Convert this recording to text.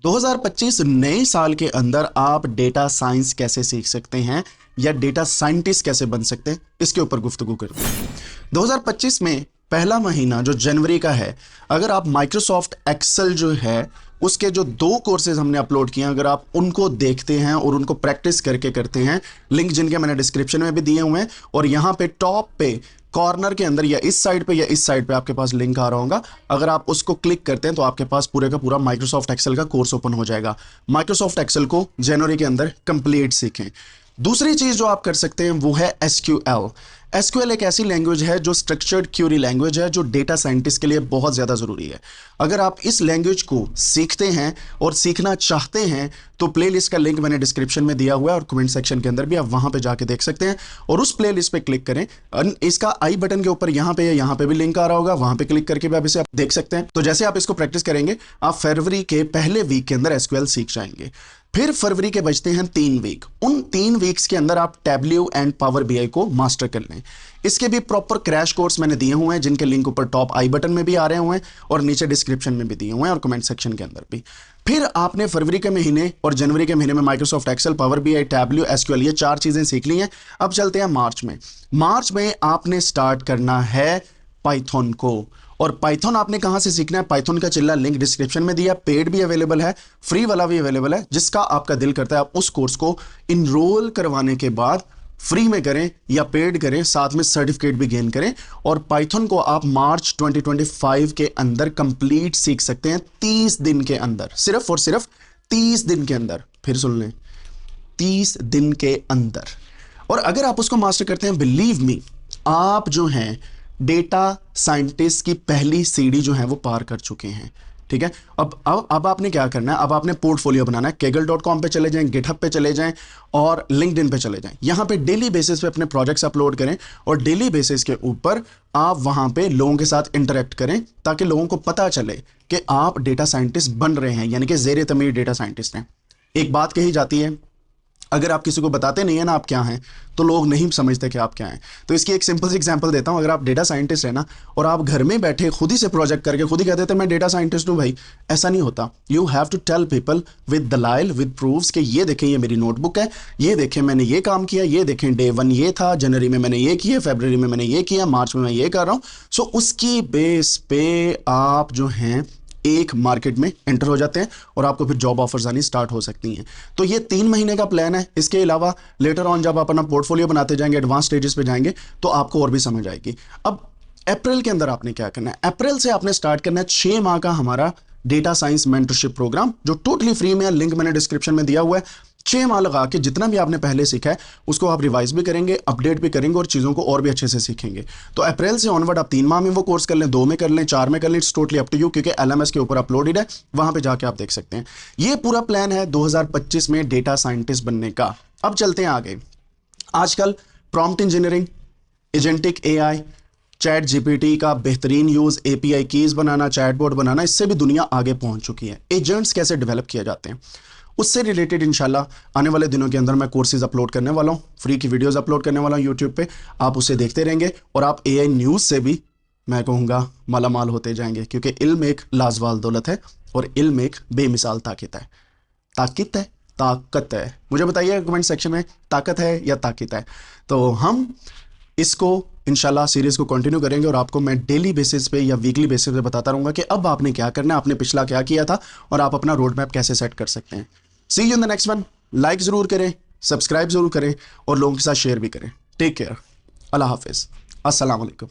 2025 नए साल के अंदर आप डेटा साइंस कैसे सीख सकते हैं या डेटा साइंटिस्ट कैसे बन सकते हैं, इसके ऊपर गुफ्तगू करते हैं। 2025 में पहला महीना जो जनवरी का है, अगर आप माइक्रोसॉफ्ट एक्सेल जो है उसके जो 2 कोर्सेज हमने अपलोड किए हैं, अगर आप उनको देखते हैं और उनको प्रैक्टिस करके करते हैं, लिंक जिनके मैंने डिस्क्रिप्शन में भी दिए हुए हैं और यहाँ पे टॉप पे कॉर्नर के अंदर या इस साइड पे या इस साइड पे आपके पास लिंक आ रहा होगा। अगर आप उसको क्लिक करते हैं तो आपके पास पूरे का पूरा माइक्रोसॉफ्ट एक्सेल का कोर्स ओपन हो जाएगा। माइक्रोसॉफ्ट एक्सेल को जनवरी के अंदर कंप्लीट सीखें। दूसरी चीज जो आप कर सकते हैं वो है एसक्यूएल। एसक्यूएल एक ऐसी लैंग्वेज है जो स्ट्रक्चर्ड क्यूरी लैंग्वेज है, जो डेटा साइंटिस्ट के लिए बहुत ज़्यादा ज़रूरी है। अगर आप इस लैंग्वेज को सीखते हैं और सीखना चाहते हैं तो प्लेलिस्ट का लिंक मैंने डिस्क्रिप्शन में दिया हुआ है और कमेंट सेक्शन के अंदर भी आप वहां पे जाके देख सकते हैं और उस प्लेलिस्ट पे क्लिक करें। इसका आई बटन के ऊपर यहाँ पे या यहाँ पे भी लिंक आ रहा होगा, वहां पे क्लिक करके भी आप इसे देख सकते हैं। तो जैसे आप इसको प्रैक्टिस करेंगे, आप फरवरी के पहले वीक के अंदर एसक्यूएल सीख जाएंगे। फिर फरवरी के बचते हैं 3 वीक। उन 3 वीक्स के अंदर आप टैब्ल्यू एंड पावर बीआई को मास्टर कर लें। इसके भी प्रॉपर क्रैश कोर्स मैंने दिए हुए हैं, जिनके लिंक ऊपर टॉप आई बटन में भी आ रहे हुए हैं और नीचे डिस्क्रिप्शन में भी दिए हुए हैं और कमेंट सेक्शन के अंदर भी। फिर आपने फरवरी के महीने और जनवरी के महीने में Microsoft Excel, Power BI, Tableau, SQL, ये 4 चीजें सीख ली हैं। अब चलते हैं मार्च में। मार्च में आपने स्टार्ट करना है पाइथन को। और पाइथन आपने कहां से सीखना है? पाइथन का चिल्ला लिंक डिस्क्रिप्शन में दिया, पेड भी अवेलेबल है, फ्री वाला भी अवेलेबल है। जिसका आपका दिल करता है आप उस कोर्स को इनरोल करवाने के बाद फ्री में करें या पेड करें, साथ में सर्टिफिकेट भी गेन करें और पाइथन को आप मार्च 2025 के अंदर कंप्लीट सीख सकते हैं 30 दिन के अंदर, सिर्फ और सिर्फ 30 दिन के अंदर। फिर सुन लें, 30 दिन के अंदर। और अगर आप उसको मास्टर करते हैं, बिलीव मी, आप जो हैं डेटा साइंटिस्ट की पहली सीढ़ी जो है वो पार कर चुके हैं। ठीक है, अब आपने क्या करना है? अब आपने पोर्टफोलियो बनाना है। kaggle.com पे चले जाएं, गिटहब पे चले जाएं और लिंक्डइन पे चले जाएं। यहां पे डेली बेसिस पे अपने प्रोजेक्ट्स अपलोड करें और डेली बेसिस के ऊपर आप वहां पे लोगों के साथ इंटरेक्ट करें, ताकि लोगों को पता चले कि आप डेटा साइंटिस्ट बन रहे हैं, यानी कि ज़ेरे तमीर डेटा साइंटिस्ट हैं। एक बात कही जाती है, अगर आप किसी को बताते नहीं है ना आप क्या हैं, तो लोग नहीं समझते कि आप क्या हैं। तो इसकी एक सिंपल सी एग्जांपल देता हूं। अगर आप डेटा साइंटिस्ट है ना और आप घर में बैठे खुद ही से प्रोजेक्ट करके खुद ही कहते थे मैं डेटा साइंटिस्ट हूं, भाई ऐसा नहीं होता। You have to tell people with दलाइल, विद प्रूफ्स कि ये देखें, ये मेरी नोटबुक है, ये देखें मैंने ये काम किया, ये देखें डे 1 ये था, जनवरी में मैंने ये किया, फरवरी में मैंने ये किया, मार्च में मैं ये कर रहा हूं। सो उसकी बेस पे आप जो हैं एक मार्केट में एंटर हो जाते हैं और आपको फिर जॉब ऑफर्स आनी स्टार्ट हो सकती हैं। तो ये 3 महीने का प्लान है। इसके अलावा लेटर ऑन जब आप अपना पोर्टफोलियो बनाते जाएंगे, एडवांस स्टेजेस पे जाएंगे, तो आपको और भी समझ आएगी। अब अप्रैल के अंदर आपने क्या करना है? अप्रैल से आपने स्टार्ट करना है 6 माह का हमारा डेटा साइंस मेंटरशिप प्रोग्राम, जो टोटली फ्री में है। लिंक मैंने डिस्क्रिप्शन में दिया हुआ है। 6 माह लगा के जितना भी आपने पहले सीखा है उसको आप रिवाइज भी करेंगे, अपडेट भी करेंगे और चीज़ों को और भी अच्छे से सीखेंगे। तो अप्रैल से ऑनवर्ड आप 3 माह में वो कोर्स कर लें, 2 में कर लें, 4 में कर लें, it's totally up to you, क्योंकि एलएमएस के ऊपर अपलोडेड है, वहां पे जाके आप देख सकते हैं। ये पूरा प्लान है 2025 में डेटा साइंटिस्ट बनने का। अब चलते हैं आगे। आजकल prompt engineering, agentic AI, chat GPT का बेहतरीन यूज, एपीआई कीज बनाना, चैटबॉट बनाना, इससे भी दुनिया आगे पहुंच चुकी है। एजेंट्स कैसे डेवलप किए जाते हैं उससे रिलेटेड इंशाल्लाह आने वाले दिनों के अंदर मैं कोर्सेज अपलोड करने वाला हूँ, फ्री की वीडियोस अपलोड करने वाला हूँ यूट्यूब पे। आप उसे देखते रहेंगे और आप एआई न्यूज़ से भी मैं कहूँगा मालामाल होते जाएंगे, क्योंकि इल्म एक लाजवाल दौलत है और इल्म एक बेमिसाल ताकत है। ताकत है, ताकत है। मुझे बताइए कमेंट सेक्शन में, ताकत है या ताकत है? तो हम इसको इंशाल्लाह सीरीज को कंटिन्यू करेंगे और आपको मैं डेली बेसिस पे या वीकली बेसिस पे बताता रहूंगा कि अब आपने क्या करना है, आपने पिछला क्या किया था और आप अपना रोड मैप कैसे सेट कर सकते हैं। See you in the next one. Like जरूर करें, सब्सक्राइब जरूर करें और लोगों के साथ शेयर भी करें। टेक केयर, अल्लाह हाफिज, अस्सलाम वालेकुम।